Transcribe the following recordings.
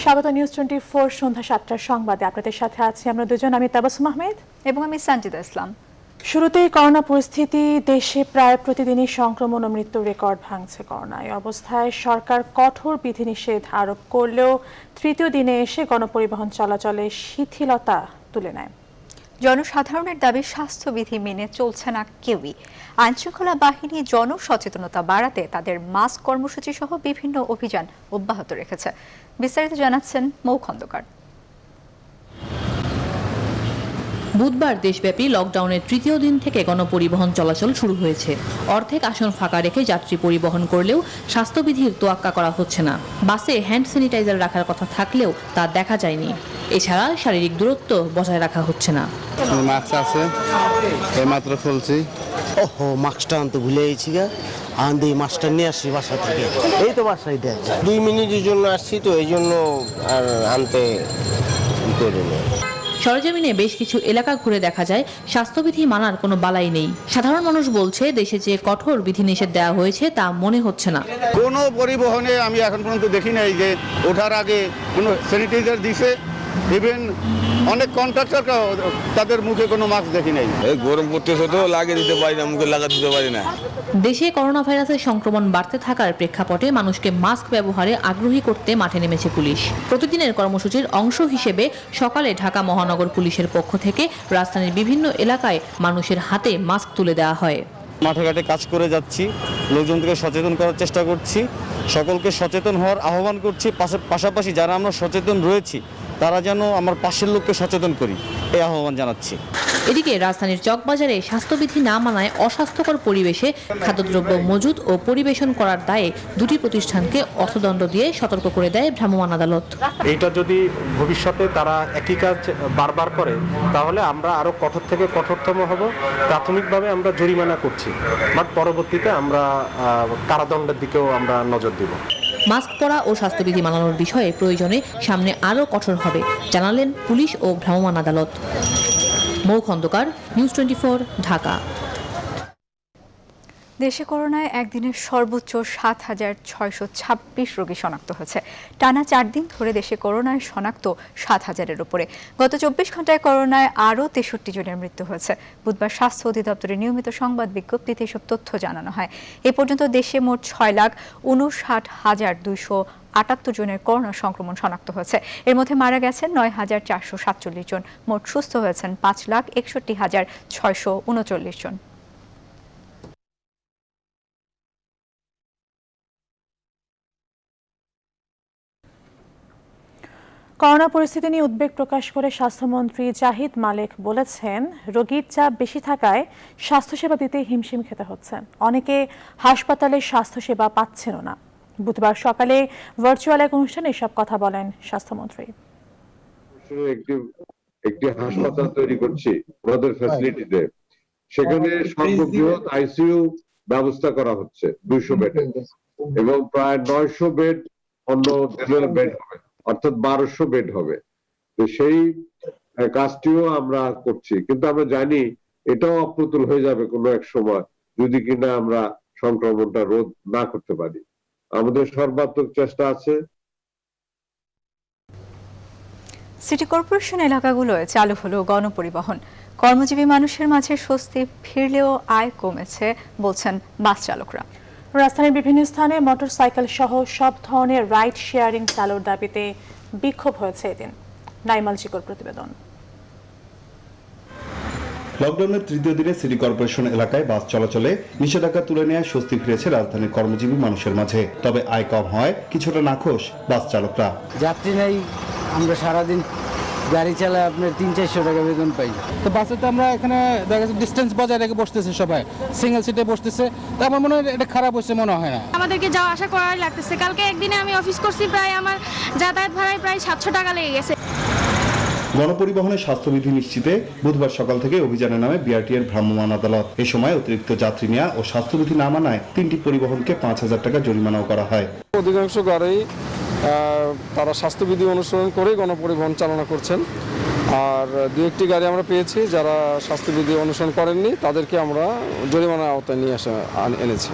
স্বাগত নিউজ 24 সন্ধ্যা 7টার সংবাদে আপনাদের সাথে আছি আমরা দুজন, আমি তাবাসসুম আহমেদ এবং আমি সানজিদা ইসলাম। শুরুতেই করোনা পরিস্থিতি, দেশে প্রায় প্রতিদিনই সংক্রমণ ও মৃত্যুর রেকর্ড ভাঙছে করোনা। এই অবস্থায় সরকার কঠোর বিধিনিষেধ আরোপ করলেও তৃতীয় দিনে এসে গণপরিবহন চলাচলে শিথিলতা তুলে নেয়। জনসাধারণের দাবি স্বাস্থ্যবিধি মেনে চলছে না কেউই। আইনশৃঙ্খলা বাহিনী জনসচেতনতা বাড়াতে তাদের মাস্ক কর্মসূচি সহ বিভিন্ন অভিযান অব্যাহত রেখেছে। বিস্তারিত জানাচ্ছেন মৌ খন্দকার। বুধবার দেশব্যাপী লকডাউনের তৃতীয় দিন থেকে গণপরিবহন চলাচল শুরু হয়েছে। অর্ধেক আসন ফাঁকা রেখে যাত্রী পরিবহন করলেও স্বাস্থ্যবিধির তোয়াক্কা করা হচ্ছে না। বাসে হ্যান্ড স্যানিটাইজার রাখার কথা থাকলেও তা দেখা যায়নি। এছাড়া শারীরিক দূরত্ব বজায় রাখা হচ্ছে না। মাস্ক আছে, এইমাত্র খুলছি। ওহো, মাস্কটা আনতে ভুলে গেছি গা। আনতে মাস্কটা নিয়ে আসছি বাসা থেকে, এই তো বাসায় দেখ। 2 মিনিটের জন্য আসছি তো এই জন্য আর আনতে করিনি। সরেজমিনে বেশ কিছু এলাকা ঘুরে দেখা যায় স্বাস্থ্যবিধি মানার কোনো বালাই নেই। সাধারণ মানুষ বলছে দেশে যে কঠোর বিধিনিষেধ দেওয়া হয়েছে তা মনে হচ্ছে না। কোনো পরিবহনে আমি এখন পর্যন্ত দেখি নাই যে ওঠার আগে কোনো স্যানিটাইজার দিছে। ইভেন অনেক কন্ট্রাক্টর তাদের মুখে কোনো মাস্ক দেখি নাই। এই গরম পড়তেছে তো লাগিয়ে দিতে পারি না, মুখে লাগা দিতে পারি না। দেশে করোনা ভাইরাসের সংক্রমণ বাড়তে থাকার প্রেক্ষাপটে মানুষকে মাস্ক ব্যবহারে আগ্রহী করতে মাঠে নেমেছে পুলিশ। প্রতিদিনের কর্মসূচির অংশ হিসেবে সকালে ঢাকা মহানগর পুলিশের পক্ষ থেকে রাজধানীর বিভিন্ন এলাকায় মানুষের হাতে মাস্ক তুলে দেওয়া হয়। মাঠে ঘাটে কাজ করে যাচ্ছি, লোকজনকে সচেতন করার চেষ্টা করছি, সকলকে সচেতন হওয়ার আহ্বান করছি। পাশাপাশি যারা আমরা সচেতন রয়েছি তারা যেন আমার পাশের লোককে সচেতন করি, এই আহ্বান জানাচ্ছি। এদিকে রাজধানীর চকবাজারে স্বাস্থ্যবিধি না মানায় অস্বাস্থ্যকর পরিবেশে খাদ্যদ্রব্য মজুত ও পরিবেশন করার দায়ে দুটি প্রতিষ্ঠানকে অর্থদণ্ড দিয়ে সতর্ক করে দেয় ভ্রাম্যমাণ আদালত। এইটা যদি ভবিষ্যতে তারা একই কাজ বারবার করে তাহলে আমরা আরো কঠোর থেকে কঠোরতম হব। প্রাথমিকভাবে আমরা জরিমানা করছি, বাট পরবর্তীতে আমরা কারাদণ্ডের দিকেও আমরা নজর দিব। মাস্ক পরা ও স্বাস্থ্যবিধি মানানোর বিষয়ে প্রয়োজনে সামনে আরও কঠোর হবে জানালেন পুলিশ ও ভ্রাম্যমাণ আদালত। মৌ খন্দকার, নিউজ 24, ঢাকা। দেশে করোনায় একদিনের সর্বোচ্চ ৭,৬২৬ রোগী শনাক্ত হয়েছে। টানা 4 দিন ধরে দেশে করোনায় শনাক্ত 7,000-এর উপরে। গত 24 ঘন্টায় করোনায় আরও 63 জনের মৃত্যু হয়েছে। বুধবার স্বাস্থ্য অধিদপ্তরের নিয়মিত সংবাদ বিজ্ঞপ্তিতে এসব তথ্য জানানো হয়। এ পর্যন্ত দেশে মোট 6,59,278 জনের করোনা সংক্রমণ শনাক্ত হয়েছে। এর মধ্যে মারা গেছেন 9,447 জন। মোট সুস্থ হয়েছেন 5,61,639 জন। করোনা পরিস্থিতি নিয়ে উদ্বেগ প্রকাশ করে স্বাস্থ্যমন্ত্রী জাহিদ মালেক বলেছেন, রোগীর চাপ বেশি থাকায় স্বাস্থ্যসেবা দিতে হিমশিম খেতে হচ্ছে। অনেকে হাসপাতালে স্বাস্থ্যসেবা পাচ্ছেনও না। বুধবার সকালে ভার্চুয়াল এক অনুষ্ঠানে এসব কথা বলেন স্বাস্থ্যমন্ত্রী। একটি হাসপাতাল তৈরি করছি আমাদের ফ্যাসিলিটিতে, সেখানে সর্ববৃহৎ আইসিইউ ব্যবস্থা করা হচ্ছে 200 বেডে এবং প্রায় 900 বেড অন্য বেড হবে, অর্থাৎ 1200 বেড হবে। তো সেই কাজটিও আমরা করছি, কিন্তু আমরা জানি এটাও অপ্রতুল হয়ে যাবে কোনো এক সময় যদি কিনা আমরা সংক্রমণটা রোধ না করতে পারি। আমাদের সর্বাত্মক চেষ্টা আছে। সিটি কর্পোরেশন এলাকাগুলোয় চালু হলো গণপরিবহন। কর্মজীবী মানুষের মাঝে স্বস্তি ফিরলেও আয় কমেছে বলছেন বাস চালকরা। রাজধানীর বিভিন্ন স্থানে মোটরসাইকেল সহ সব ধরনের রাইড শেয়ারিং চালুর দাবিতে বিক্ষোভ হয়েছে এদিন। নাইমাল চিকর প্রতিবেদন। লকডাউনের তৃতীয় দিনে সিটি কর্পোরেশন এলাকায় বাস চলাচলে নিষেধাজ্ঞা তুলে নেওয়ায় স্বস্তি ফিরেছে রাজধানীর কর্মজীবী মানুষের মাঝে। তবে আয় কম হয় কিছুটা নাখোশ বাস চালকরা। যাত্রী নাই, আমরা সারাদিন গাড়ি চালায় আপনার 300-400 টাকা বেতন পাই। তো বাসে তো আমরা এখানে দেখা যাচ্ছে ডিস্টেন্স বজায় রেখে বসতেছে, সবাই সিঙ্গেল সিটে বসতেছে। তো আমার মনে হয় এটা খারাপ হচ্ছে মনে হয় না। আমাদেরকে যাওয়া আসা করাই লাগতেছে। কালকে একদিনে আমি অফিস করছি, প্রায় আমার যাতায়াত ভাড়ায় প্রায় 700 টাকা লেগে গেছে। গণপরিবহনের স্বাস্থ্যবিধি নিশ্চিতে বুধবার সকাল থেকে অভিযানে নামে বিআরটিএর ভ্রাম্যমাণ আদালত। এ সময় অতিরিক্ত যাত্রী নেওয়া ও স্বাস্থ্যবিধি না মানায় 3টি পরিবহনকে 5,000 টাকা জরিমানাও করা হয়। অধিকাংশ গাড়ি তারা স্বাস্থ্যবিধি অনুসরণ করে গণপরিবহন চালনা করছেন, আর 2-1টি গাড়ি আমরা পেয়েছি যারা স্বাস্থ্যবিধি অনুসরণ করেননি, তাদেরকে আমরা জরিমানার আওতায় নিয়ে এনেছি।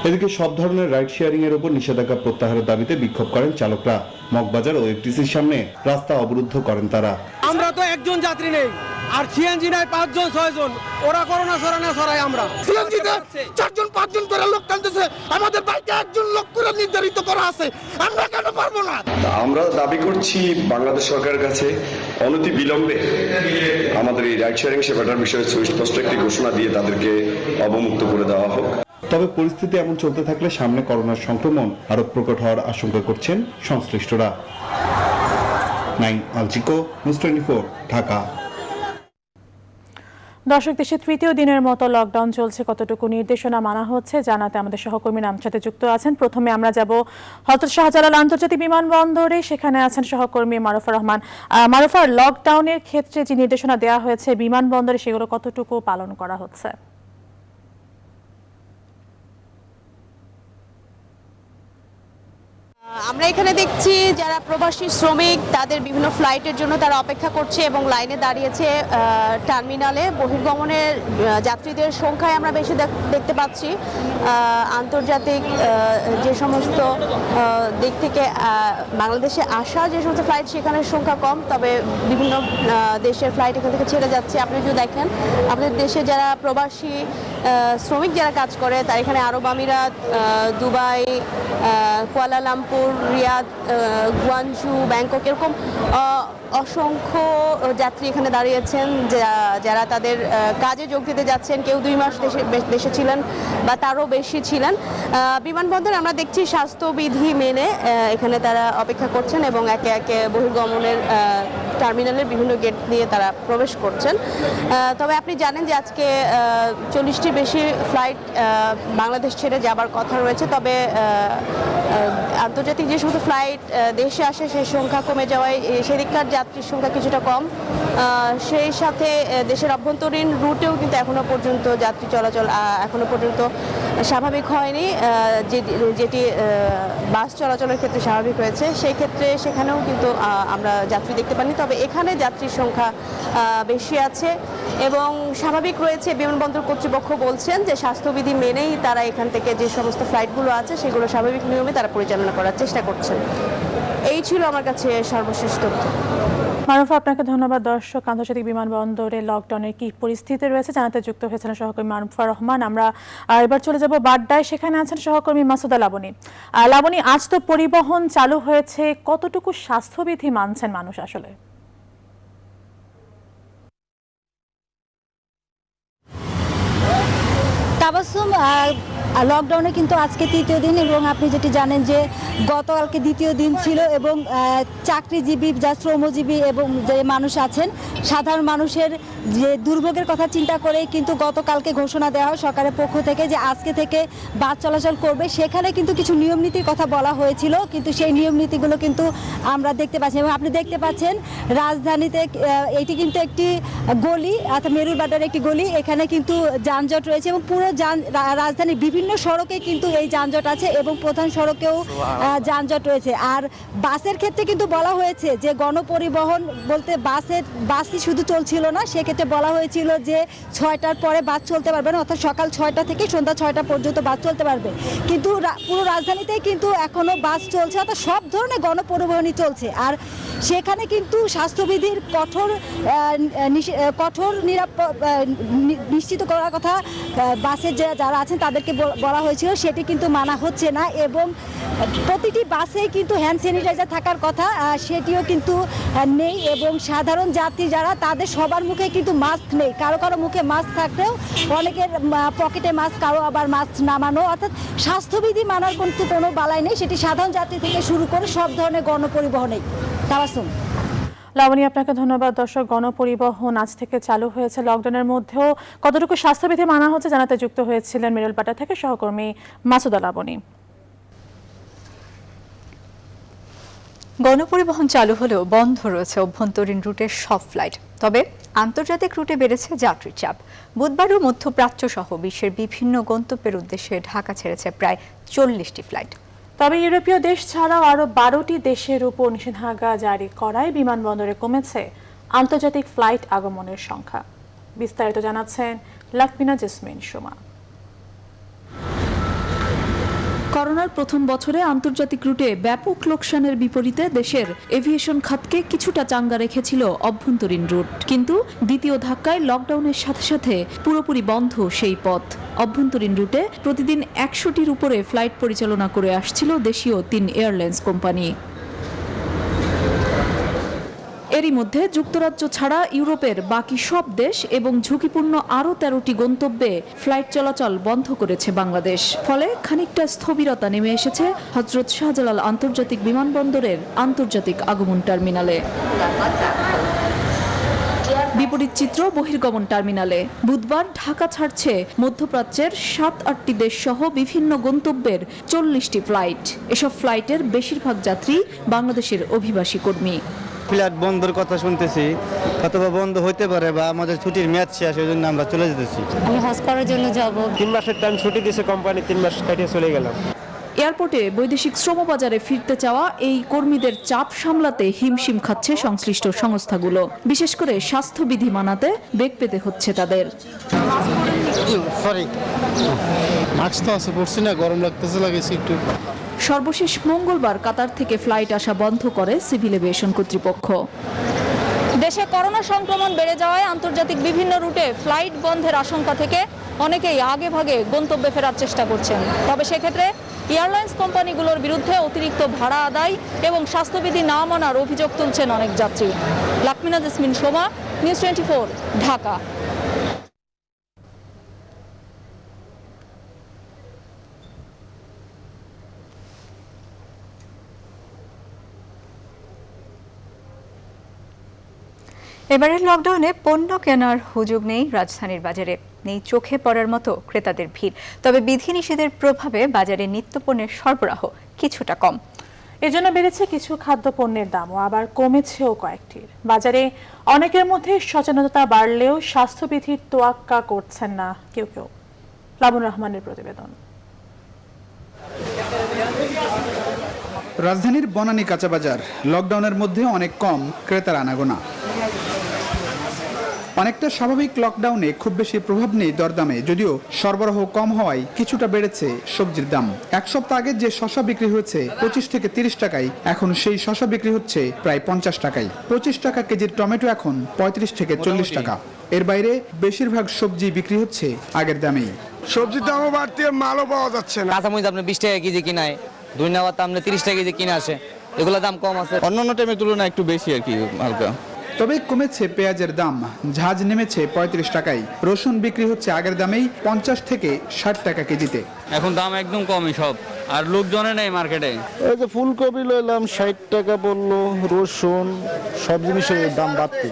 এদিকে সব ধরনের রাইড শেয়ারিং এর উপর নিষেধাজ্ঞা প্রত্যাহারের দাবিতে বিক্ষোভ করেন চালকরা। মগবাজার ও এফটিসির সামনে রাস্তা অবরুদ্ধ করেন তারা। আমরা তো একজন যাত্রী নেই, আর সিএনজি নাই 5 জন 6 জন, ওরা করোনা ছড়াই আমরা সিএনজিতে 4 জন 5 জন করে লোক টানতেছে, আমাদের বাইকে 1 জন লোক করে নির্ধারিত করা আছে, আমরা কেন পারবো না? আমরা দাবি করছি বাংলাদেশ সরকারের কাছে অনতি বিলম্বে আমাদের এই রাইড শেয়ারিং সেবাটার বিষয়ে সুস্পষ্ট একটি ঘোষণা দিয়ে তাদেরকে অবমুক্ত করে দেওয়া হোক। তবে পরিস্থিতি এমন চলতে থাকলে সামনে করোনার সংক্রমণ আরো প্রকট হওয়ার আশঙ্কা করছেন সংশ্লিষ্টরা। নাইম আলচিকো, নিউজ 24, ঢাকা। দর্শক, দেশে তৃতীয় দিনের মতো লকডাউন চলছে, কতটুকু নির্দেশনা মানা হচ্ছে জানাতে আমাদের সহকর্মী আমার সাথে যুক্ত আছেন। প্রথমে আমরা যাব হযরত শাহজালাল আন্তর্জাতিক বিমানবন্দরে, সেখানে আছেন সহকর্মী মারুফা রহমান। মারুফা, লকডাউনের ক্ষেত্রে যে নির্দেশনা দেওয়া হয়েছে বিমানবন্দরে, সেগুলো কতটুকু পালন করা হচ্ছে? আমরা এখানে দেখছি যারা প্রবাসী শ্রমিক তাদের বিভিন্ন ফ্লাইটের জন্য তারা অপেক্ষা করছে এবং লাইনে দাঁড়িয়েছে টার্মিনালে। বহির্গমনের যাত্রীদের সংখ্যায় আমরা বেশি দেখতে পাচ্ছি। আন্তর্জাতিক যে সমস্ত দিক থেকে বাংলাদেশে আসা যে সমস্ত ফ্লাইট, সেখানের সংখ্যা কম, তবে বিভিন্ন দেশের ফ্লাইট এখান থেকে ছেড়ে যাচ্ছে। আপনি যদি দেখেন আমাদের দেশে যারা প্রবাসী শ্রমিক যারা কাজ করে, তারা এখানে আরব আমিরাত, Dubai, Kuala Lumpur, Riyadh, Guangzhou, Bangkok, এরকম অসংখ্য যাত্রী এখানে দাঁড়িয়েছেন যারা তাদের কাজে যোগ দিতে যাচ্ছেন। কেউ 2 মাস দেশে ছিলেন বা তারও বেশি ছিলেন। বিমানবন্দরে আমরা দেখছি স্বাস্থ্যবিধি মেনে এখানে তারা অপেক্ষা করছেন এবং একে একে বহির্গমনের টার্মিনালের বিভিন্ন গেট দিয়ে তারা প্রবেশ করছেন। তবে আপনি জানেন যে আজকে 40টির বেশি ফ্লাইট বাংলাদেশ ছেড়ে যাবার কথা রয়েছে, তবে আন্তর্জাতিক যে সমস্ত ফ্লাইট দেশে আসে সেই সংখ্যা কমে যাওয়ায় সেদিককার যাত্রীর সংখ্যা কিছুটা কম। সেই সাথে দেশের অভ্যন্তরীণ রুটেও কিন্তু এখনো পর্যন্ত যাত্রী চলাচল এখনো পর্যন্ত স্বাভাবিক হয়নি, যেটি বাস চলাচলের ক্ষেত্রে স্বাভাবিক হয়েছে, সেই ক্ষেত্রে সেখানেও কিন্তু আমরা যাত্রী দেখতে পাইনি। তবে এখানে যাত্রীর সংখ্যা বেশি আছে এবং স্বাভাবিক রয়েছে। বিমানবন্দর কর্তৃপক্ষ বলছেন যে স্বাস্থ্যবিধি মেনেই তারা এখান থেকে যে সমস্ত ফ্লাইটগুলো আছে সেগুলো স্বাভাবিক নিয়মে তারা পরিচালনা করার চেষ্টা করছেন। এই ছিল আমার কাছে সর্বশেষ তথ্য। মারুফা, আপনাকে ধন্যবাদ। দর্শক, আন্তর্জাতিক বিমানবন্দরে লকডাউনের কি পরিস্থিতি রয়েছে জানাতে যুক্ত হয়েছেন সহকর্মী মারুফা রহমান। আমরা এবার চলে যাব বাড্ডায়, সেখানে আছেন সহকর্মী মাসুদা লাবনী। লাবনী, আজ তো পরিবহন চালু হয়েছে, কতটুকু স্বাস্থ্যবিধি মানছেন মানুষ আসলে? তাবাসসুম, লকডাউনে কিন্তু আজকে তৃতীয় দিন এবং আপনি যেটি জানেন যে গতকালকে দ্বিতীয় দিন ছিল এবং চাকরিজীবী, যা শ্রমজীবী এবং যে মানুষ আছেন, সাধারণ মানুষের যে দুর্ভোগের কথা চিন্তা করে কিন্তু গতকালকে ঘোষণা দেওয়া হয় সরকারের পক্ষ থেকে যে আজকে থেকে বাস চলাচল করবে। সেখানে কিন্তু কিছু নিয়মনীতির কথা বলা হয়েছিল, কিন্তু সেই নিয়মনীতিগুলো কিন্তু আমরা দেখতে পাচ্ছি এবং আপনি দেখতে পাচ্ছেন রাজধানীতে এটি কিন্তু একটি গলি, অর্থাৎ মেরুল বাড্ডার একটি গলি, এখানে কিন্তু যানজট রয়েছে এবং পুরো রাজধানীর বিভিন্ন সড়কে কিন্তু এই যানজট আছে এবং প্রধান সড়কেও যানজট রয়েছে। আর বাসের ক্ষেত্রে কিন্তু বলা হয়েছে যে গণপরিবহন বলতে বাসই শুধু চলছিল না, সেক্ষেত্রে বলা হয়েছিল যে 6টার পরে বাস চলতে পারবে না, অর্থাৎ সকাল 6টা থেকে সন্ধ্যা 6টা পর্যন্ত বাস চলতে পারবে। কিন্তু পুরো রাজধানীতেই কিন্তু এখনও বাস চলছে, অর্থাৎ সব ধরনের গণপরিবহনই চলছে। আর সেখানে কিন্তু স্বাস্থ্যবিধির কঠোর নিশ্চিত করার কথা বাসের যারা আছেন তাদেরকে বলা হয়েছিল, সেটি কিন্তু মানা হচ্ছে না এবং প্রতিটি বাসেই কিন্তু হ্যান্ড স্যানিটাইজার থাকার কথা, সেটিও কিন্তু নেই এবং সাধারণ যাত্রী যারা তাদের সবার মুখে কিন্তু মাস্ক নেই। কারো কারো মুখে মাস্ক থাকলেও অনেকের পকেটে মাস্ক, কারো আবার মাস্ক নামানো, অর্থাৎ স্বাস্থ্যবিধি মানার কিন্তু কোনো বালাই নেই, সেটি সাধারণ যাত্রী থেকে শুরু করে সব ধরনের গণপরিবহনেই। তাবাসসুম। লাবণী, আপনাকে ধন্যবাদ। দর্শক, গণপরিবহন আজ থেকে চালু হয়েছে, লকডাউনের মধ্যেও কতটুকু স্বাস্থ্যবিধি মানা হচ্ছে জানাতে যুক্ত হয়েছিলেন মেরুলবাড্ডা থেকে সহকর্মী মাসুদা লাবণী। গণপরিবহন চালু হলেও বন্ধ রয়েছে অভ্যন্তরীণ রুটের সব ফ্লাইট, তবে আন্তর্জাতিক রুটে বেড়েছে যাত্রীর চাপ। বুধবারও মধ্যপ্রাচ্য সহ বিশ্বের বিভিন্ন গন্তব্যের উদ্দেশ্যে ঢাকা ছেড়েছে প্রায় 40টি ফ্লাইট। তবে ইউরোপীয় দেশ ছাড়াও আরও 12টি দেশের উপর নিষেধাজ্ঞা জারি করায় বিমানবন্দরে কমেছে আন্তর্জাতিক ফ্লাইট আগমনের সংখ্যা। বিস্তারিত জানাচ্ছেন লাকমিনা জেসমিন সুমা। করোনার প্রথম বছরে আন্তর্জাতিক রুটে ব্যাপক লোকসানের বিপরীতে দেশের এভিয়েশন খাতকে কিছুটা চাঙ্গা রেখেছিল অভ্যন্তরীণ রুট, কিন্তু দ্বিতীয় ধাক্কায় লকডাউনের সাথে সাথে পুরোপুরি বন্ধ সেই পথ। অভ্যন্তরীণ রুটে প্রতিদিন 100টির উপরে ফ্লাইট পরিচালনা করে আসছিল দেশীয় 3 এয়ারলাইন্স কোম্পানি। এরই মধ্যে যুক্তরাজ্য ছাড়া ইউরোপের বাকি সব দেশ এবং ঝুঁকিপূর্ণ আরও 13টি গন্তব্যে ফ্লাইট চলাচল বন্ধ করেছে বাংলাদেশ। ফলে খানিকটা স্থবিরতা নেমে এসেছে হযরত শাহজালাল আন্তর্জাতিক বিমানবন্দরের আন্তর্জাতিক আগমন টার্মিনালে। বিপরীত চিত্র বহির্গমন টার্মিনালে। বুধবার ঢাকা ছাড়ছে মধ্যপ্রাচ্যের 7-8টি দেশ সহ বিভিন্ন গন্তব্যের 40টি ফ্লাইট। এসব ফ্লাইটের বেশিরভাগ যাত্রী বাংলাদেশের অভিবাসী কর্মী। ফ্লাইট বন্ধের কথা শুনতেছি, অথবা বন্ধ হইতে পারে বা আমাদের ছুটির মেয়াদ শেষ, এই জন্য আমরা চলে যেতেছি। আমি হজ করার জন্য যাব। 3 মাসের টাইম ছুটি দিয়েছে কোম্পানি, 3 মাস কাটিয়ে চলে গেলাম। এয়ারপোর্টে বৈদেশিক শ্রমবাজারে ফিরতে চাওয়া এই কর্মীদের চাপ সামলাতে হিমশিম খাচ্ছে সংশ্লিষ্ট সংস্থাগুলো। বিশেষ করে স্বাস্থ্যবিধি মানাতে বেগ পেতে হচ্ছে তাদের। মাস্ক তো আছে, পড়ছি না, গরম লাগতেছে, লাগেছে একটু। সর্বশেষ মঙ্গলবার কাতার থেকে ফ্লাইট আসা বন্ধ করে সিভিল এভিয়েশন কর্তৃপক্ষ। দেশে করোনা সংক্রমণ বেড়ে যাওয়ায় আন্তর্জাতিক বিভিন্ন রুটে ফ্লাইট বন্ধের আশঙ্কা থেকে অনেকেই আগেভাগে গন্তব্যে ফেরার চেষ্টা করছেন। তবে সেক্ষেত্রে এয়ারলাইন্স কোম্পানিগুলোর বিরুদ্ধে অতিরিক্ত ভাড়া আদায় এবং স্বাস্থ্যবিধি না মানার অভিযোগ তুলছেন অনেক যাত্রী। লাকমিনা জেসমিন সোমা, নিউজ 24, ঢাকা। এবারের লকডাউনে পণ্য কেনার হুজুগ নেই রাজধানীর বাজারে, নেই চোখে পড়ার মতো ক্রেতাদের ভিড়। তবে বিধিনিষেধের প্রভাবে বাজারে নিত্যপণ্যের সরবরাহ কিছুটা কম। এজন্য বেড়েছে কিছু খাদ্যপণ্যের দামও, আবার কমেছেও কয়েকটির। বাজারে অনেকের মধ্যে সচেতনতা বাড়লেও স্বাস্থ্যবিধির তোয়াক্কা করছেন না কেউ কেউ। লাবুর রহমানের প্রতিবেদন। রাজধানীর বনানী কাঁচা বাজার লকডাউনের মধ্যে অনেক কম ক্রেতার আনাগোনা। অনেকটা স্বাভাবিক লকডাউনে খুব বেশি প্রভাব নেই দরদামে, যদিও সরবরাহ কম হওয়ায় কিছুটা বেড়েছে সবজির দাম। এক সপ্তাহ আগে যে শসা বিক্রি হয়েছে 25 থেকে 30 টাকায়, এখন সেই শসা বিক্রি হচ্ছে প্রায় 50 টাকায়। 25 টাকা কেজির টমেটো এখন 35 থেকে 40 টাকা। এর বাইরে বেশিরভাগ সবজি বিক্রি হচ্ছে আগের দামেই। সবজির দামও বাড়তি, মালও পাওয়া যাচ্ছে না। কাঁচামরিচ আপনি 20 টাকা কেজি কিনা হয়, ধনিয়া পাতা আপনি 30 টাকা কেজি কিনে আসে, এগুলোর দাম কম আছে। অন্যান্য টাইমের তুলনায় একটু বেশি আর কি, হালকা। তবে কমেছে পেঁয়াজের দাম, ঝাঁজ নেমেছে 35 টাকায়। রসুন বিক্রি হচ্ছে আগের দামেই 50 থেকে 60 টাকা কেজিতে। এখন দাম একদম কমই সব, আর লোকজনে নেই মার্কেটে। এই যে ফুলকপি লইলাম 60 টাকা পড়লো, রসুন, সব জিনিসের দাম বাড়তি।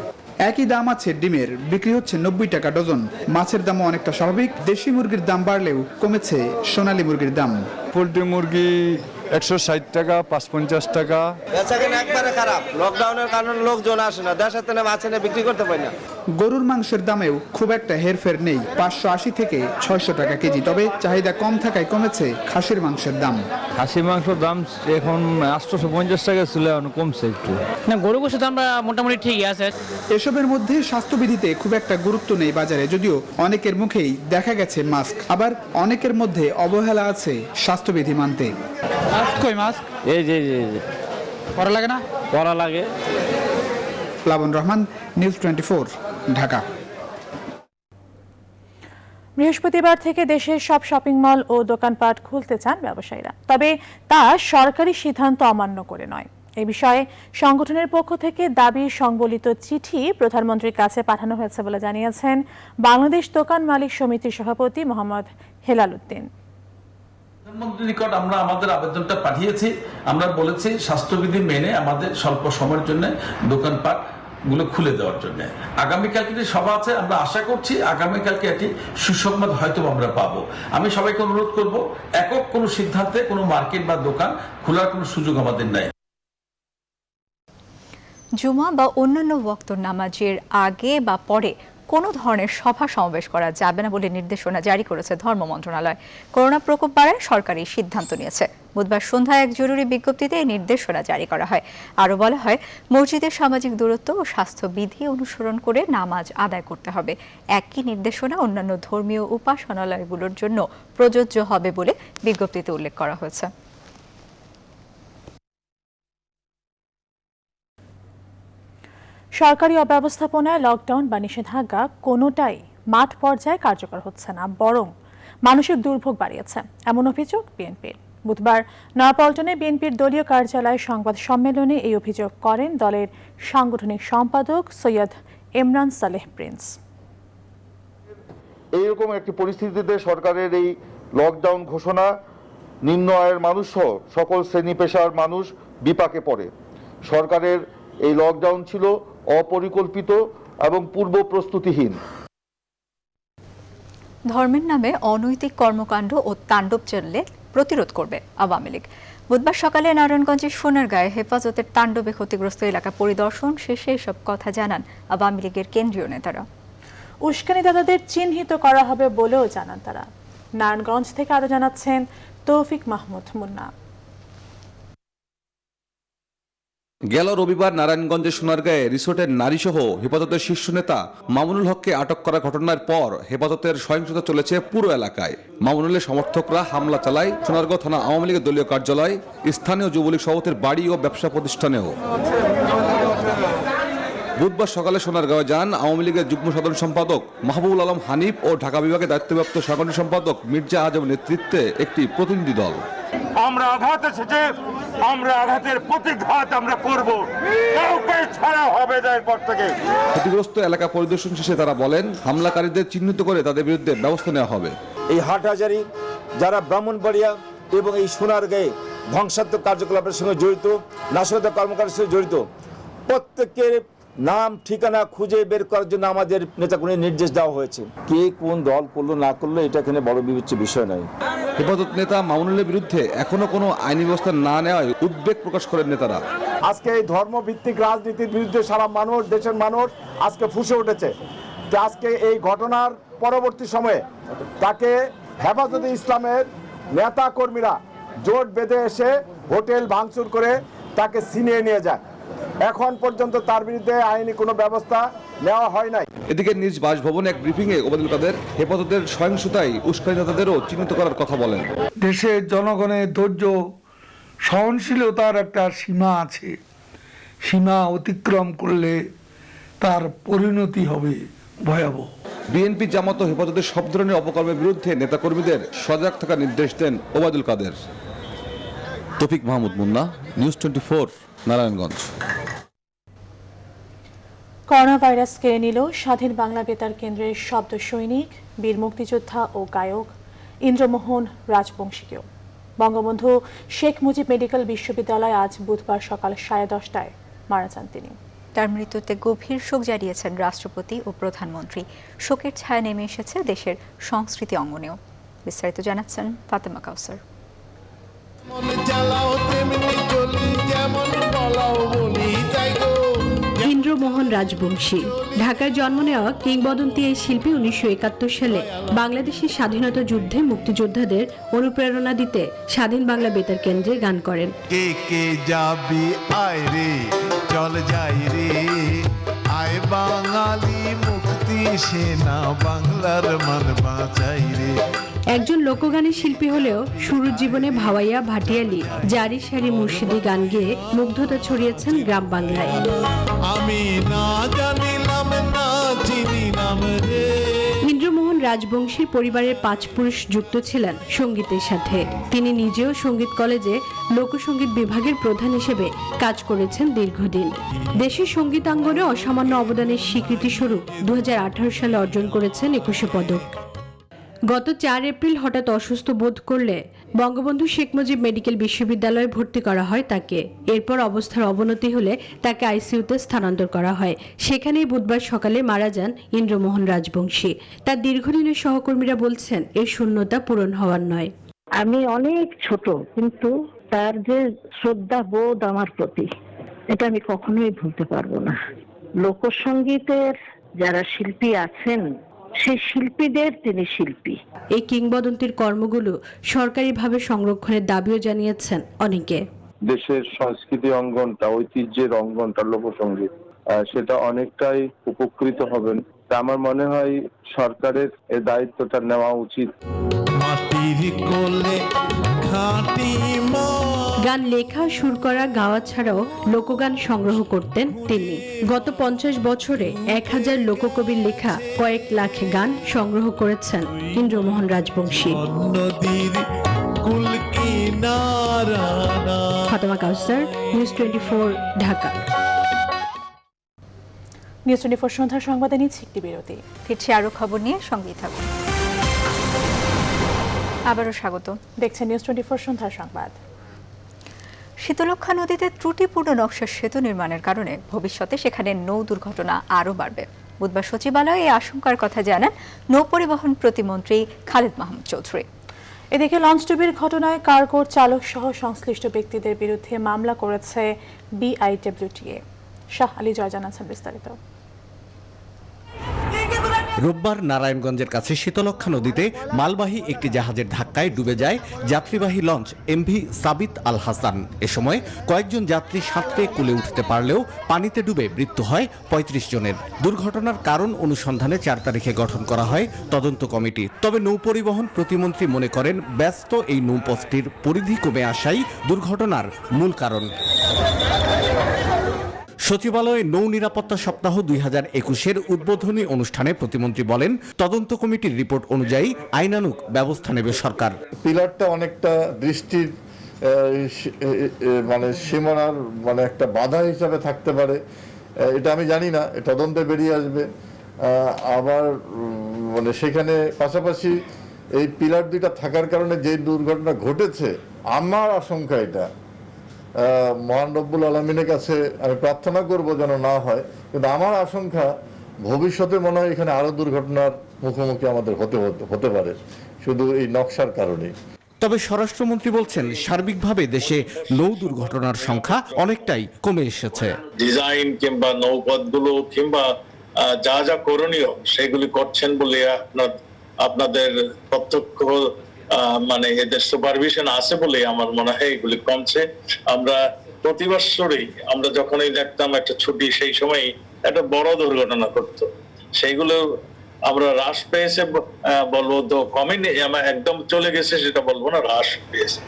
একই দাম আছে ডিমের, বিক্রি হচ্ছে 90 টাকা ডজন। মাছের দামও অনেকটা স্বাভাবিক, দেশি মুরগির দাম বাড়লেও কমেছে সোনালী মুরগির দাম। পোলট্রি মুরগি 160 টাকা, 55 টাকা। বেচাকেনা একবারে খারাপ, লকডাউনের কারণে লোকজন আসে না, দেশের থেকে মাছ এনে বিক্রি করতে পারি না। গরুর মাংসের দামেও খুব একটা হেরফের নেই, 580 থেকে 600 টাকা কেজি। তবে চাহিদা কম থাকায় কমেছে খাসির মাংসের দাম। খাসির মাংসের দাম এখন 850 টাকা ছিল, এখন কমছে একটু। না, গরু গোশত দাম মোটামুটি ঠিকই আছে। এসবের মধ্যে স্বাস্থ্যবিধিতে খুব একটা গুরুত্ব নেই বাজারে, যদিও অনেকের মুখেই দেখা গেছে মাস্ক। আবার অনেকের মধ্যে অবহেলা আছে স্বাস্থ্যবিধি মানতে। কই মাস্ক? এই যে পড়া লাগে না? পড়া লাগে। লাবন রহমান, নিউজ 24, ঢাকা। বৃহস্পতিবার থেকে দেশের সব শপিং মল ও দোকানপাট খুলতে চান ব্যবসায়ীরা, তবে তা সরকারি সিদ্ধান্ত অমান্য করে নয়। এই বিষয়ে সংগঠনের পক্ষ থেকে দাবি সংবলিত চিঠি প্রধানমন্ত্রীর কাছে পাঠানো হয়েছে বলে জানিয়েছেন বাংলাদেশ দোকান মালিক সমিতির সভাপতি মোহাম্মদ হেলাল উদ্দিন। প্রধানমন্ত্রীর নিকট আমরা আমাদের আবেদনটা পাঠিয়েছি। আমরা বলেছি স্বাস্থ্যবিধি মেনে আমাদের স্বল্প সময়ের জন্য দোকানপাট গুলো খুলে দেওয়ার জন্য। আগামীকালকে একটি সভা আছে, আমরা আশা করছি আগামীকালকে একটি সুসংবাদ হয়তো আমরা পাবো। আমি সবাইকে অনুরোধ করব, একক কোনো সিদ্ধান্তে কোনো মার্কেট বা দোকান খোলার কোনো সুযোগ আমাদের নাই। জুমা বা অন্যান্য ওয়াক্ত নামাজের আগে বা পরে কোনো ধরনের সভা সমাবেশ করা যাবে না বলে নির্দেশনা জারি করেছে ধর্ম মন্ত্রণালয়। করোনা প্রকোপ বাড়ায় সরকার এই সিদ্ধান্ত নিয়েছে। বুধবার সন্ধ্যায় এক জরুরি বিজ্ঞপ্তিতে এই নির্দেশনা জারি করা হয়। আরও বলা হয়, মসজিদে সামাজিক দূরত্ব ও স্বাস্থ্যবিধি অনুসরণ করে নামাজ আদায় করতে হবে। একই নির্দেশনা অন্যান্য ধর্মীয় উপাসনালয়গুলোর জন্য প্রযোজ্য হবে বলে বিজ্ঞপ্তিতে উল্লেখ করা হয়েছে। সরকারি অব্যবস্থাপনায় লকডাউন বা নিষেধাজ্ঞা কোনোটাই মাঠ পর্যায়ে কার্যকর হচ্ছে না, বরং মানুষের দুর্ভোগ বাড়িয়েছে, এমন অভিযোগ বিএনপির। বুধবার নয়াপল্টনে বিএনপির দলীয় কার্যালয়ে সংবাদ সম্মেলনে এই অভিযোগ করেন দলের সাংগঠনিক সম্পাদক সৈয়দ ইমরান সালেহ প্রিন্স। এইরকম একটি পরিস্থিতিতে সরকারের এই লকডাউন ঘোষণা নিম্ন আয়ের মানুষ সহ সকল শ্রেণী পেশার মানুষ বিপাকে পড়ে। সরকারের এই লকডাউন ছিল অপরিকল্পিত এবং পূর্ব প্রস্তুতিহীন। ধর্মের নামে অনৈতিক কর্মকাণ্ড ও তাণ্ডব চললে প্রতিরোধ করবে আওয়ামী লীগ। বুধবার সকালে নারায়ণগঞ্জের সোনারগাঁয়ে হেফাজতের তাণ্ডবে ক্ষতিগ্রস্ত এলাকা পরিদর্শন শেষে এসব কথা জানান আওয়ামী লীগের কেন্দ্রীয় নেতারা। উস্কানিদাতাদের চিহ্নিত করা হবে বলেও জানান তারা। নারায়ণগঞ্জ থেকে আরো জানাচ্ছেন তৌফিক মাহমুদ মুন্না। গেল রবিবার নারায়ণগঞ্জের সোনারগাঁয়ে রিসোর্টের নারীসহ হেফাজতের শীর্ষ নেতা মামুনুল হককে আটক করার ঘটনার পর হেফাজতের সহিংসতা চলেছে পুরো এলাকায়। মামুনুলের সমর্থকরা হামলা চালায় সোনারগাঁও থানা আওয়ামী লীগের দলীয় কার্যালয়, স্থানীয় যুবলীগ সভাপতির বাড়ি ও ব্যবসা প্রতিষ্ঠানেও। বুধবার সকালে সোনারগাঁওয়ে যান আওয়ামী লীগের যুগ্ম সাধারণ সম্পাদক মাহবুবুল আলম হানিফ ও ঢাকা বিভাগের দায়িত্বপ্রাপ্ত সাংগঠনিক সম্পাদক মির্জা আজমের নেতৃত্বে একটি প্রতিনিধি দল। আমরা আঘাত এসেছে, আমরা আঘাতের প্রতিঘাত আমরা করব, কাউকে ছাড়া হবে না এরপর থেকে। ক্ষতিগ্রস্ত এলাকা পরিদর্শন শেষে তারা বলেন, হামলাকারীদের চিহ্নিত করে তাদের বিরুদ্ধে ব্যবস্থা নেওয়া হবে। এই হাটহাজারী যারা ব্রাহ্মণবাড়িয়া এবং এই সোনারগাঁয়ে ধ্বংসাত্মক কার্যকলাপের সঙ্গে জড়িত, নাশকতা কর্মকাণ্ডের সঙ্গে জড়িত, প্রত্যেকের নাম ঠিকানা খুঁজে বের করার জন্য আমাদের নেতাকর্মীদের নির্দেশ দেওয়া হয়েছে। কে কোন দল করলো না করলো এটা এখানে বড় বিবেচ্য বিষয় নয়। হেফাজত নেতা মামুনুলের বিরুদ্ধে এখনো কোনো আইনি ব্যবস্থা না নেওয়ায় উদ্বেগ প্রকাশ করেন নেতারা। আজকে এই ধর্মভিত্তিক রাজনীতির বিরুদ্ধে সারা মানুষ, দেশের মানুষ আজকে ফুঁসে উঠেছে। আজকে এই ঘটনার পরবর্তী সময়ে তাকে হেফাজতে ইসলামের নেতা কর্মীরা জোট বেঁধে এসে হোটেল ভাঙচুর করে তাকে ছিনিয়ে নিয়ে যায়। এখন পর্যন্ত তার বিরুদ্ধে আইনি কোনো ব্যবস্থা নেওয়া হয় নাই। এদিকে নিজ বাসভবনে এক ব্রিফিংয়ে ওবায়দুল কাদের হেফাজতের সহিংসতায় উস্কানিদাতাদেরও চিহ্নিত করার কথা বলেন। দেশের জনগণের ধৈর্য সহনশীলতার একটা সীমা আছে, সীমা অতিক্রম করলে তার পরিণতি হবে ভয়াবহ। বিএনপি জামাত ও হেফাজতের সব ধরনের অপকর্মের বিরুদ্ধে নেতাকর্মীদের সজাগ থাকার নির্দেশ দেন ওবায়দুল কাদের। তৌফিক Mahmud Munna, news 24, Narayanganj. Corona virus কেড়ে নিল স্বাধীন বাংলা বেতার কেন্দ্রের শব্দ সৈনিক, বীর মুক্তিযোদ্ধা ও গায়ক ইন্দ্রমোহন রাজবংশীকেও। বঙ্গবন্ধু শেখ মুজিব মেডিকেল বিশ্ববিদ্যালয়ে আজ বুধবার সকাল 10:30টায় মারা যান তিনি। তার মৃত্যুতে গভীর শোক জানিয়েছেন রাষ্ট্রপতি ও প্রধানমন্ত্রী। শোকের ছায়া নেমে এসেছে দেশের সংস্কৃতি অঙ্গনেও। বিস্তারিত জানাচ্ছেন ফাতেমা কাউসার। ইন্দ্রমোহন রাজবংশী ঢাকায় জন্ম নেওয়া কিংবদন্তি এই শিল্পী 1971 সালে বাংলাদেশের স্বাধীনতা যুদ্ধে মুক্তিযোদ্ধাদের অনুপ্রেরণা দিতে স্বাধীন বাংলা বেতার কেন্দ্রে গান করেন। কে কে যাবি আয় রে চল যাই রে আয় বাঙালি মুক্তি সেনা বাংলার মান বাঁচাই রে। একজন লোকগানের শিল্পী হলেও শুরুর জীবনে ভাওয়াইয়া, ভাটিয়ালি, জারি সারি মুর্শিদি গান গেয়ে মুগ্ধতা ছড়িয়েছেন গ্রাম বাংলায়। আমি না জানিলাম না চিনিলাম রে। ইন্দ্রমোহন রাজবংশীর পরিবারের 5 পুরুষ যুক্ত ছিলেন সঙ্গীতের সাথে। তিনি নিজেও সঙ্গীত কলেজে লোকসঙ্গীত বিভাগের প্রধান হিসেবে কাজ করেছেন দীর্ঘদিন। দেশের সঙ্গীতাঙ্গনে অসামান্য অবদানের স্বীকৃতি স্বরূপ 2018 সালে অর্জন করেছেন 21 পদক। গত 4 এপ্রিল হঠাৎ অসুস্থ বোধ করলে বঙ্গবন্ধু শেখ মুজিব মেডিকেল বিশ্ববিদ্যালয়ে ভর্তি করা হয় তাকে। এরপর অবস্থার অবনতি হলে তাকে আইসিইউতে স্থানান্তর করা হয়। সেখানেই বুধবার সকালে মারা যান ইন্দ্রমোহন রাজবংশী। তার দীর্ঘদিনের সহকর্মীরা বলছেন এর শূন্যতা পূরণ হওয়ার নয়। আমি অনেক ছোট, কিন্তু তার যে শ্রদ্ধা বোধ আমার প্রতি, এটা আমি কখনোই ভুলতে পারবো না। লোকসঙ্গীতের যারা শিল্পী আছেন সেই শিল্পীদের তিনি শিল্পী। এই কিংবদন্তির কর্মগুলো সরকারিভাবে সংরক্ষণের দাবিও জানিয়েছেন অনেকে। দেশের সংস্কৃতি অঙ্গনটা, ঐতিহ্যের অঙ্গনটা, লোকসঙ্গীত, সেটা অনেকটাই উপকৃত হবেন। তা আমার মনে হয় সরকারের এই দায়িত্বটা নেওয়া উচিত। গান লেখা, সুর করা, গাওয়া ছাড়াও লোকগান সংগ্রহ করতেন তিনি। গত 50 বছরে 1000 লোককবির লেখা কয়েক লাখ গান সংগ্রহ করেছেন ইন্দ্রমোহন রাজবংশী। ফাতেমা কাউসার, নিউজ 24, ঢাকা। নিউজ 24 সন্ধ্যার সংবাদে নিচ্ছে একটি বিরতি। ফিরছি আরো খবর নিয়ে, সঙ্গেই থাকুন। আবারও স্বাগত। দেখছেন নিউজ 24 সন্ধ্যার সংবাদ। শীতলক্ষ্যা নদীতে ত্রুটিপূর্ণ নকশার সেতু নির্মাণের কারণে ভবিষ্যতে সেখানে নৌ দুর্ঘটনা আরও বাড়বে। বুধবার সচিবালয়ে এই আশঙ্কার কথা জানান নৌপরিবহন প্রতিমন্ত্রী খালেদ মাহমুদ চৌধুরী। এদিকে লঞ্চডুবির ঘটনায় কার্গোর চালক সহ সংশ্লিষ্ট ব্যক্তিদের বিরুদ্ধে মামলা করেছে BIWTA। শাহ আলী জয় জানাচ্ছেন বিস্তারিত। রোববার নারায়ণগঞ্জের কাছে শীতলক্ষ্যা নদীতে মালবাহী একটি জাহাজের ধাক্কায় ডুবে যায় যাত্রীবাহী লঞ্চ MV সাবিত আল হাসান। এ সময় কয়েকজন যাত্রী সাঁতরে কুলে উঠতে পারলেও পানিতে ডুবে মৃত্যু হয় 35 জনের। দুর্ঘটনার কারণ অনুসন্ধানে 4 তারিখে গঠন করা হয় তদন্ত কমিটি। তবে নৌপরিবহন প্রতিমন্ত্রী মনে করেন ব্যস্ত এই নৌপথটির পরিধি কমে আসাই দুর্ঘটনার মূল কারণ। সচিবালয়ে নৌ নিরাপত্তা সপ্তাহ 2021-এর উদ্বোধনী অনুষ্ঠানে প্রতিমন্ত্রী বলেন, তদন্ত কমিটির রিপোর্ট অনুযায়ী আইনানুগ ব্যবস্থা নেবে সরকার। পিলারটা অনেকটা দৃষ্টির সীমানার একটা বাধা হিসাবে থাকতে পারে, এটা আমি জানি না, তদন্তে বেরিয়ে আসবে। আবার সেখানে পাশাপাশি এই পিলার দুইটা থাকার কারণে যে দুর্ঘটনা ঘটেছে, আমার আশঙ্কা এটা মহান রব্বুল আলমিনের কাছে আমি প্রার্থনা করব যেন না হয়, কিন্তু আমার আশঙ্কা ভবিষ্যতে মনে হয় এখানে আরো দুর্ঘটনার মুখোমুখি আমাদের হতে পারে শুধু এই নকশার কারণে। তবে স্বরাষ্ট্রমন্ত্রী বলছেন, সার্বিকভাবে দেশে নৌ দুর্ঘটনার সংখ্যা অনেকটাই কমে এসেছে। ডিজাইন কিংবা নৌপথগুলো কিংবা যা যা করণীয় সেগুলি করছেন বলে আপনাদের প্রত্যক্ষ এদের সুপারভিশন আছে বলে আমার মনে হয় এগুলি কমছে। আমরা প্রতি বছরই আমরা যখনই দেখতাম একটা ছুটি, সেই সময় একটা বড় দুর্ঘটনা ঘটতো, সেইগুলো আমরা হ্রাস পেয়েছে বলবো তো কমেনি, একদম চলে গেছে সেটা বলবো না, হ্রাস পেয়েছে।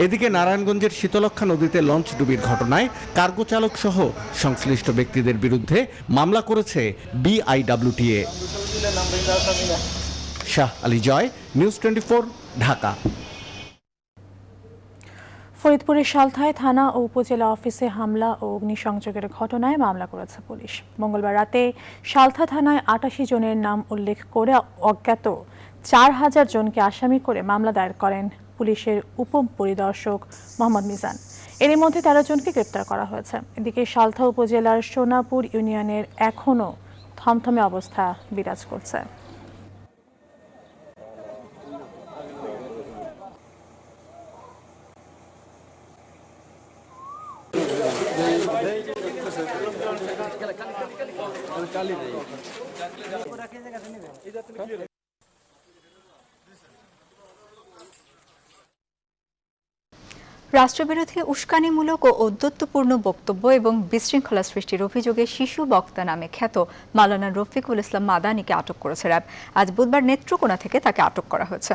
এদিকে নারায়ণগঞ্জের শীতলক্ষ্যা নদীতে লঞ্চ ডুবির ঘটনায় কার্গো চালক সহ সংশ্লিষ্ট ব্যক্তিদের বিরুদ্ধে মামলা করেছে BIWTA। শাহ আলী জয়, নিউজ 24, ঢাকা। ফরিদপুরের সালথায় থানা ও উপজেলা অফিসে হামলা ও অগ্নিসংযোগের ঘটনায় মামলা করেছে পুলিশ। মঙ্গলবার রাতে সালথা থানায় 88 জনের নাম উল্লেখ করে অজ্ঞাত 4000 জনকে আসামি করে মামলা দায়ের করেন পুলিশের উপপরিদর্শক মোহাম্মদ মিজান। এর মধ্যে 13 জনকে গ্রেপ্তার করা হয়েছে। এদিকে সালথা উপজেলার সোনাপুর ইউনিয়নের এখনও থমথমে অবস্থা বিরাজ করছে। রাষ্ট্রবিরোধী উস্কানিমূলক ও ঔদ্ধত্যপূর্ণ বক্তব্য এবং বিশৃঙ্খলা সৃষ্টির অভিযোগে শিশু বক্তা নামে খ্যাত মাওলানা রফিকুল ইসলাম মাদানিকে আটক করেছে র্যাব। আজ বুধবার নেত্রকোনা থেকে তাকে আটক করা হয়েছে।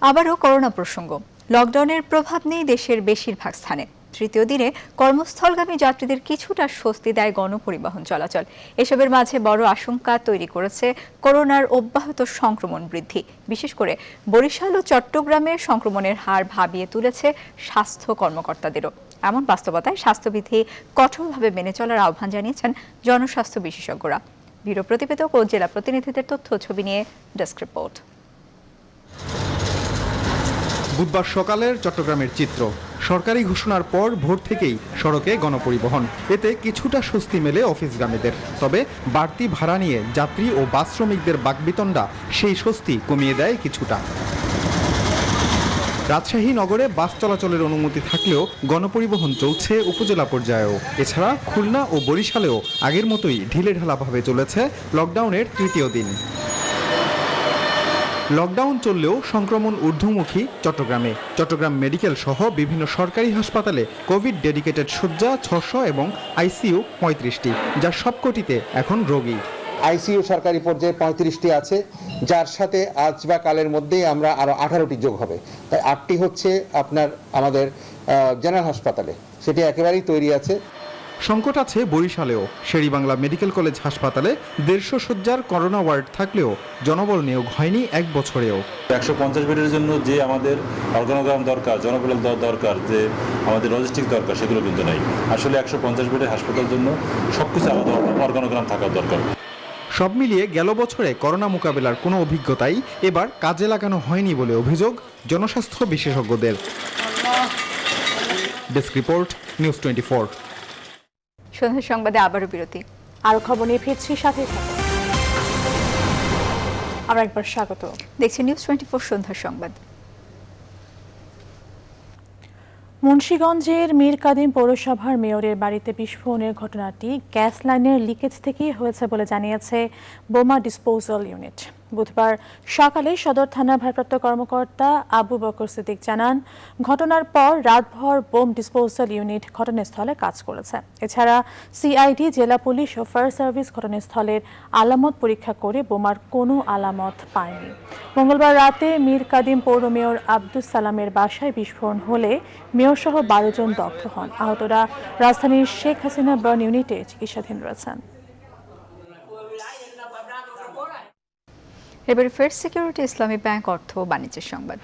আবারও করোনা প্রসঙ্গ। লকডাউনের প্রভাব নেই দেশের বেশিরভাগ স্থানে। তৃতীয় দিনে কর্মস্থলগামী যাত্রীদের কিছুটা স্বস্তি দেয় গণপরিবহন চলাচল। এসবের মাঝে বড় আশঙ্কা তৈরি করেছে করোনার অব্যাহত সংক্রমণ বৃদ্ধি। বিশেষ করে বরিশাল ও চট্টগ্রামে সংক্রমণের হার ভাবিয়ে তুলেছে স্বাস্থ্য কর্মকর্তাদেরও। এমন বাস্তবতায় স্বাস্থ্যবিধি কঠোরভাবে মেনে চলার আহ্বান জানিয়েছেন জনস্বাস্থ্য বিশেষজ্ঞরা। ব্যুরো প্রতিবেদক ও জেলা প্রতিনিধিদের তথ্য ছবি নিয়ে ডেস্ক রিপোর্ট। বুধবার সকালের চট্টগ্রামের চিত্র। সরকারি ঘোষণার পর ভোর থেকেই সড়কে গণপরিবহন, এতে কিছুটা স্বস্তি মেলে অফিসগামীদের। তবে বাড়তি ভাড়া নিয়ে যাত্রী ও বাস শ্রমিকদের বাকবিতণ্ডা সেই স্বস্তি কমিয়ে দেয় কিছুটা। রাজশাহী নগরে বাস চলাচলের অনুমতি থাকলেও গণপরিবহন চলছে উপজেলা পর্যায়েও। এছাড়া খুলনা ও বরিশালেও আগের মতোই ঢিলেঢালাভাবে চলেছে লকডাউনের তৃতীয় দিন। লকডাউন চললেও সংক্রমণ ঊর্ধ্বমুখী চট্টগ্রাম মেডিকেল সহ বিভিন্ন সরকারি হাসপাতালে কোভিড ডেডিকেটেড শয্যা 600 এবং আইসিইউ 35টি, যার সবকটিতে এখন রোগী। আইসিইউ সরকারি পর্যায়ে 35টি আছে, যার সাথে আজ বা কালের মধ্যেই আমরা আরো 18টি যোগ হবে, তাই 8টি হচ্ছে আপনার আমাদের জেনারেল হাসপাতালে, সেটি একেবারেই তৈরি আছে। সংকট আছে বরিশালেও। শেরেবাংলা মেডিকেল কলেজ হাসপাতালে 150 শয্যার করোনা ওয়ার্ড থাকলেও জনবল নিয়োগ হয়নি এক বছরেও। 150 বেডের জন্য যে আমাদের অর্গানোগ্রাম দরকার, জনবল দরকার, যে আমাদের লজিস্টিক দরকার, সেগুলো কিন্তু নাই। আসলে 150 বেডের হাসপাতালের জন্য সবকিছু আলাদা অর্গানোগ্রাম থাকা দরকার। সব মিলিয়ে গেল বছরে করোনা মোকাবেলার কোনো অভিজ্ঞতাই এবার কাজে লাগানো হয়নি বলে অভিযোগ জনস্বাস্থ্য বিশেষজ্ঞদের। Desk report, news 24। সন্ধ্যা সংবাদে আবারও বিরতি। আরো খবর নিয়ে ফিরছি, সাথে থাকুন। আবার একবার স্বাগত। দেখছি নিউজ 24 সন্ধ্যা সংবাদ। মুন্সিগঞ্জের মীর কাদিম পৌরসভার মেয়রের বাড়িতে বিস্ফোরণের ঘটনাটি গ্যাস লাইনের লিকেজ থেকেই হয়েছে বলে জানিয়েছে বোমা ডিসপোজাল ইউনিট। বুধবার সকালে সদর থানার ভারপ্রাপ্ত কর্মকর্তা আবু বকর সিদ্দিক জানান, ঘটনার পর রাতভর বোম ডিসপোজাল ইউনিট ঘটনাস্থলে কাজ করেছে। এছাড়া সিআইডি, জেলা পুলিশ ও ফায়ার সার্ভিস ঘটনাস্থলের আলামত পরীক্ষা করে বোমার কোনো আলামত পায়নি। মঙ্গলবার রাতে মীর কাদিম পৌর মেয়র আব্দুস সালামের বাসায় বিস্ফোরণ হলে মেয়রসহ 12 জন দগ্ধ হন। আহতরা রাজধানীর শেখ হাসিনা বার্ন ইউনিটে চিকিৎসাধীন রয়েছেন। এবারে ফার্স্ট সিকিউরিটি ইসলামী ব্যাংক অর্থ ও বাণিজ্যের সংবাদ।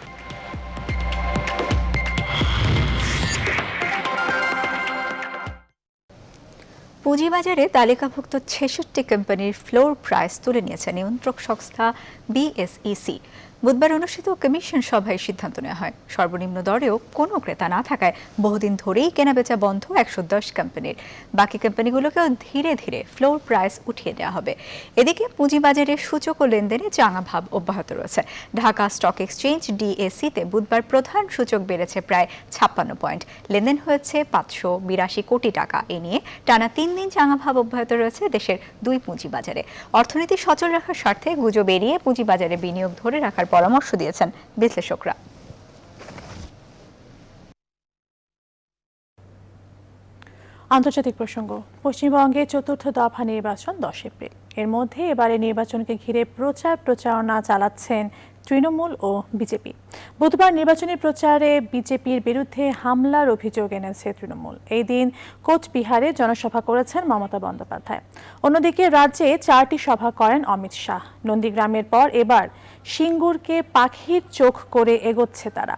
পুঁজিবাজারে তালিকাভুক্ত 66 কোম্পানির ফ্লোর প্রাইস তুলে নিয়েছে নিয়ন্ত্রক সংস্থা বিএসইসি। বুধবার অনুষ্ঠিত কমিশন সভায় সিদ্ধান্ত নেওয়া হয়, সর্বনিম্ন দরেও কোনো ক্রেতা না থাকায় বহুদিন ধরেই কেনাবেচা বন্ধ 110 কোম্পানির। বাকি কোম্পানিগুলোকেও ধীরে ধীরে ফ্লোর প্রাইস উঠিয়ে দেওয়া হবে। এদিকে পুঁজিবাজারে সূচক ও লেনদেনে চাঙা ভাব অব্যাহত রয়েছে। ঢাকা স্টক এক্সচেঞ্জ ডিএসইতে বুধবার প্রধান সূচক বেড়েছে প্রায় 56 পয়েন্ট, লেনদেন হয়েছে 582 কোটি টাকা। এ নিয়ে টানা 3 দিন চাঙা ভাব অব্যাহত রয়েছে দেশের 2 পুঁজিবাজারে। অর্থনীতি সচল রাখার স্বার্থে গুজব এড়িয়ে পুঁজিবাজারে বিনিয়োগ ধরে রাখার পরামর্শ দিয়েছেন বিশ্লেষকরা। আন্তর্জাতিক প্রসঙ্গ। পশ্চিমবঙ্গে চতুর্থ দফা নির্বাচন 10 এপ্রিল। এর মধ্যে এবারে নির্বাচনকে ঘিরে প্রচারণা চালাচ্ছেন তৃণমূল ও বিজেপি। বুধবার নির্বাচনী প্রচারে বিজেপির বিরুদ্ধে হামলার অভিযোগ এনেছে তৃণমূল। এই দিন কোচবিহারে জনসভা করেছেন মমতা বন্দ্যোপাধ্যায়। অন্যদিকে রাজ্যে 4টি সভা করেন অমিত শাহ। নন্দীগ্রামের পর এবার সিঙ্গুরকে পাখির চোখ করে এগোচ্ছে তারা।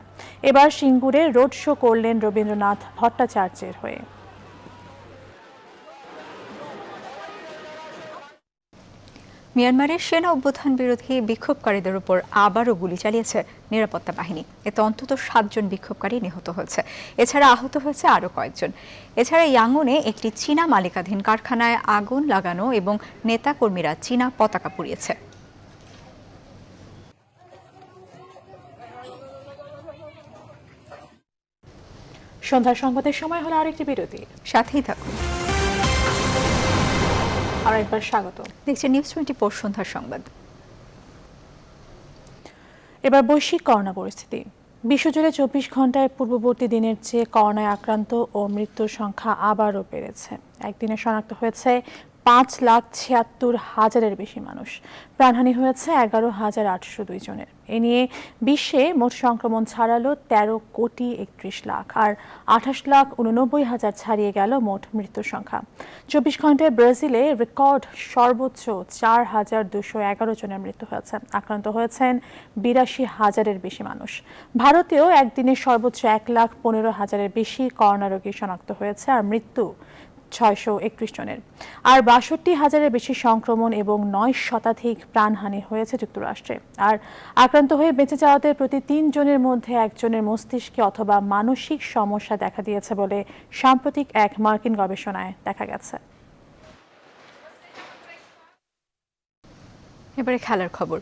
এবার সিঙ্গুরে রোড শো করলেন রবীন্দ্রনাথ ভট্টাচার্যের হয়ে। মিয়ানমারের সেনা অভ্যুত্থান বিরোধী বিক্ষোভকারীদের উপর আবারও গুলি চালিয়েছে নিরাপত্তা বাহিনী। এতে অন্তত 7 জন বিক্ষোভকারী নিহত হয়েছে। এছাড়া আহত হয়েছে আরও কয়েকজন। এছাড়া ইয়াঙ্গুনে একটি চীনা মালিকাধীন কারখানায় আগুন লাগানো এবং নেতাকর্মীরা চীনা পতাকা পুড়িয়েছে। সন্ধ্যার সংবাদের সময় হলো আরেকটি বিরতি, সাথেই থাকুন। আর একবার স্বাগত। দেখছি নিউজ 24 সন্ধ্যার সংবাদ। এবার বৈশ্বিক করোনা পরিস্থিতি। বিশ্বজুড়ে 24 ঘন্টায় পূর্ববর্তী দিনের চেয়ে করোনায় আক্রান্ত ও মৃত্যুর সংখ্যা আবারও বেড়েছে। একদিনে শনাক্ত হয়েছে 5,76,000-এর বেশি মানুষ। প্রাণহানি হয়েছে 11,802 জনের। এ নিয়ে বিশ্বে মোট সংক্রমণ ছাড়ালো 13,31,00,000 আর 28,89,000 ছাড়িয়ে গেল মোট মৃত্যুর সংখ্যা। 24 ঘন্টায় ব্রাজিলে রেকর্ড সর্বোচ্চ 4,211 জনের মৃত্যু হয়েছে। আক্রান্ত হয়েছেন 82,000-এর বেশি মানুষ। ভারতেও একদিনে সর্বোচ্চ 1,15,000-এর বেশি করোনা রোগী শনাক্ত হয়েছে আর মৃত্যু 631 জনের। আর 62,000-এর বেশি সংক্রমণ এবং 9 শতাধিক প্রাণহানি হয়েছে যুক্তরাষ্ট্রে। আর আক্রান্ত হয়ে বেঁচে যাওয়াদের প্রতি 3 জনের মধ্যে একজনের মস্তিষ্কে অথবা মানসিক সমস্যা দেখা দিয়েছে বলে সাম্প্রতিক এক মার্কিন গবেষণায় দেখা গেছে। এবারে খেলার খবর।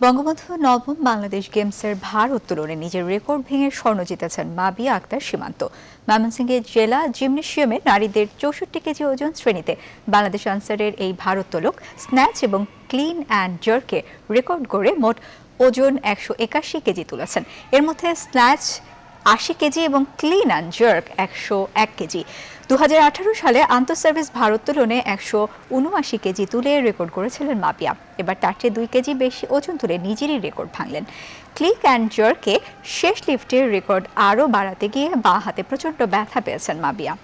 বঙ্গবন্ধু নবম বাংলাদেশ গেমসের ভার উত্তোলনে নিজের রেকর্ড ভেঙে স্বর্ণ জিতেছেন মাবিয়া আক্তার সীমান্ত। ময়মনসিংহের জেলা জিমনেশিয়ামে নারীদের 64 কেজি ওজন শ্রেণীতে বাংলাদেশ আনসারের এই ভারোত্তোলক স্ন্যাচ এবং ক্লিন অ্যান্ড জার্কে রেকর্ড করে মোট ওজন 181 কেজি তুলেছেন। এর মধ্যে স্ন্যাচ 80 কেজি এবং ক্লিন অ্যান্ড জার্ক 101 কেজি। 2018 সালে আন্তঃসার্ভিস ভারোত্তোলনে 179 কেজি তুলে রেকর্ড করেছিলেন মাবিয়া। এবার তার চেয়ে 2 কেজি বেশি ওজন তুলে নিজেরই রেকর্ড ভাঙলেন। ক্লিক অ্যান্ড জার্কে শেষ লিফটের রেকর্ড আরও বাড়াতে গিয়ে বাঁ হাতে প্রচণ্ড ব্যথা পেয়েছেন মাবিয়া।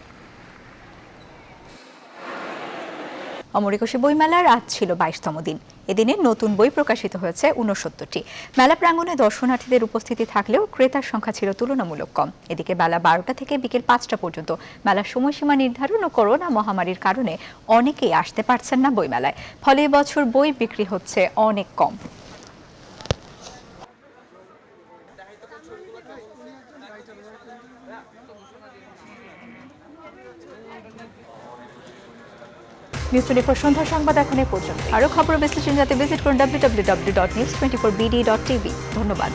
অমর একুশে বইমেলার আজ ছিল 22তম দিন। এদিনে নতুন বই প্রকাশিত হয়েছে 69টি। মেলা প্রাঙ্গণে দর্শনার্থীদের উপস্থিতি থাকলেও ক্রেতার সংখ্যা ছিল তুলনামূলক কম। এদিকে বেলা 12টা থেকে বিকেল 5টা পর্যন্ত মেলার সময়সীমা নির্ধারণ ও করোনা মহামারীর কারণে অনেকেই আসতে পারছেন না বইমেলায়। ফলে এবছর বই বিক্রি হচ্ছে অনেক কম। নিউজ 24 সন্ধ্যা সংবাদ এখন এ পর্যন্ত। আরও খবর বিশ্লেষণ জানতে ভিজিট করুন www.news24bd.tv। ধন্যবাদ।